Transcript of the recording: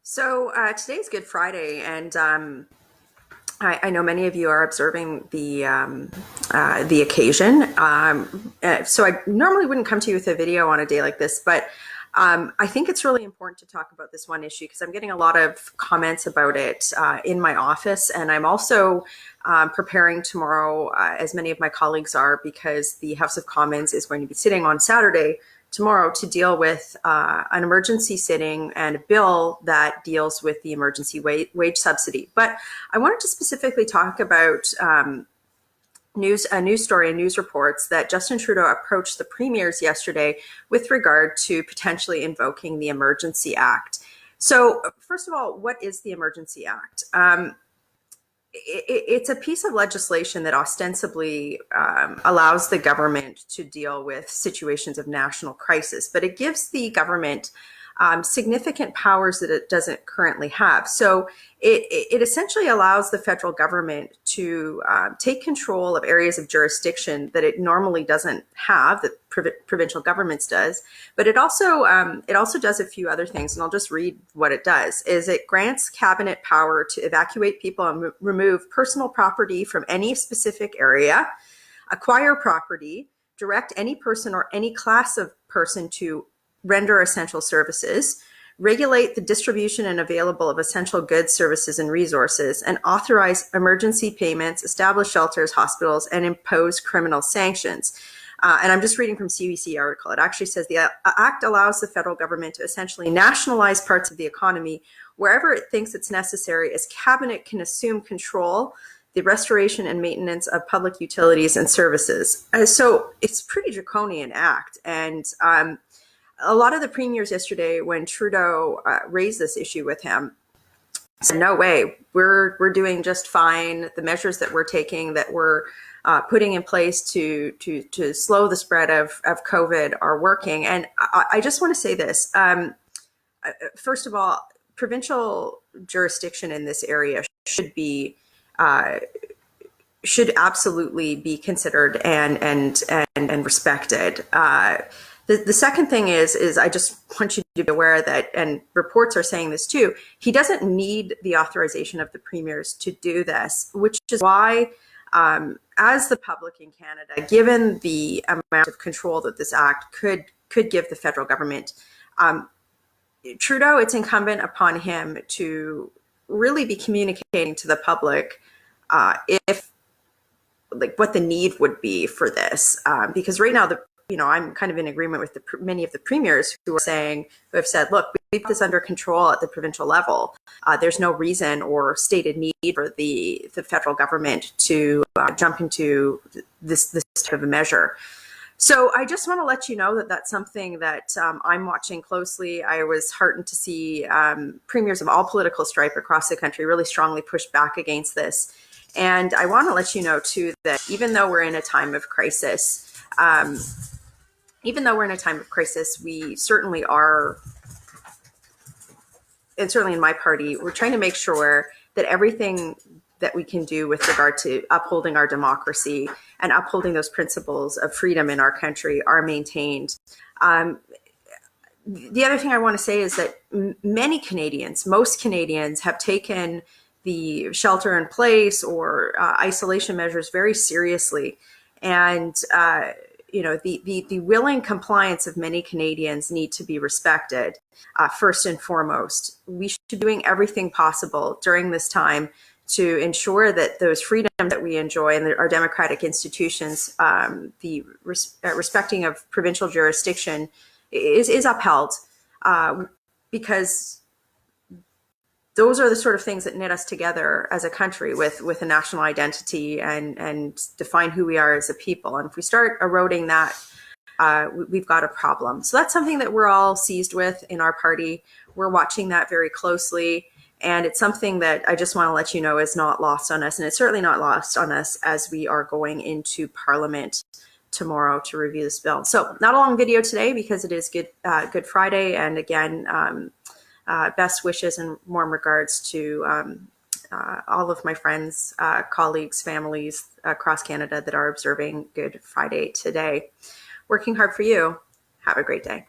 Today's Good Friday, and I know many of you are observing the occasion. So I normally wouldn't come to you with a video on a day like this, but I think it's really important to talk about this one issue because I'm getting a lot of comments about it in my office, and I'm also preparing tomorrow, as many of my colleagues are, because the House of Commons is going to be sitting on Saturday tomorrow to deal with an emergency sitting and a bill that deals with the emergency wage subsidy. But I wanted to specifically talk about a news story and news reports that Justin Trudeau approached the premiers yesterday with regard to potentially invoking the Emergency Act. So first of all, what is the Emergency Act? It's a piece of legislation that ostensibly allows the government to deal with situations of national crisis, but it gives the government significant powers that it doesn't currently have. So it essentially allows the federal government to take control of areas of jurisdiction that it normally doesn't have, that provincial governments does. But it also does a few other things, and I'll just read what it does. Is it grants cabinet power to evacuate people and remove personal property from any specific area, acquire property, direct any person or any class of person to render essential services, regulate the distribution and available of essential goods, services, and resources, and authorize emergency payments, establish shelters, hospitals, and impose criminal sanctions. And I'm just reading from CBC article. It actually says the act allows the federal government to essentially nationalize parts of the economy wherever it thinks it's necessary, as cabinet can assume control the restoration and maintenance of public utilities and services. So it's a pretty draconian act. And a lot of the premiers yesterday, when Trudeau raised this issue with him, said, no way, we're doing just fine. The measures that we're taking, that we're putting in place to slow the spread of COVID are working. And I just want to say this. First of all, provincial jurisdiction in this area should absolutely be considered and respected. The second thing is I just want you to be aware that, and reports are saying this too, he doesn't need the authorization of the premiers to do this, which is why, as the public in Canada, given the amount of control that this act could give the federal government, Trudeau, it's incumbent upon him to really be communicating to the public if, like, what the need would be for this, because right now I'm kind of in agreement with many of the premiers who have said, look, we've got this under control at the provincial level. There's no reason or stated need for the federal government to jump into this type of a measure. So I just want to let you know that that's something that I'm watching closely. I was heartened to see premiers of all political stripe across the country really strongly push back against this. And I want to let you know too that even though we're in a time of crisis, we certainly are, and certainly in my party, we're trying to make sure that everything that we can do with regard to upholding our democracy and upholding those principles of freedom in our country are maintained. The other thing I want to say is that most Canadians have taken the shelter in place or isolation measures very seriously. And the willing compliance of many Canadians need to be respected, first and foremost. We should be doing everything possible during this time to ensure that those freedoms that we enjoy in our democratic institutions, the respecting of provincial jurisdiction is upheld, because those are the sort of things that knit us together as a country with a national identity and define who we are as a people. And if we start eroding that, we've got a problem. So that's something that we're all seized with in our party. We're watching that very closely. And it's something that I just want to let you know is not lost on us. And it's certainly not lost on us as we are going into Parliament tomorrow to review this bill. So not a long video today because it is Good Friday. And again, best wishes and warm regards to all of my friends, colleagues, families across Canada that are observing Good Friday today. Working hard for you. Have a great day.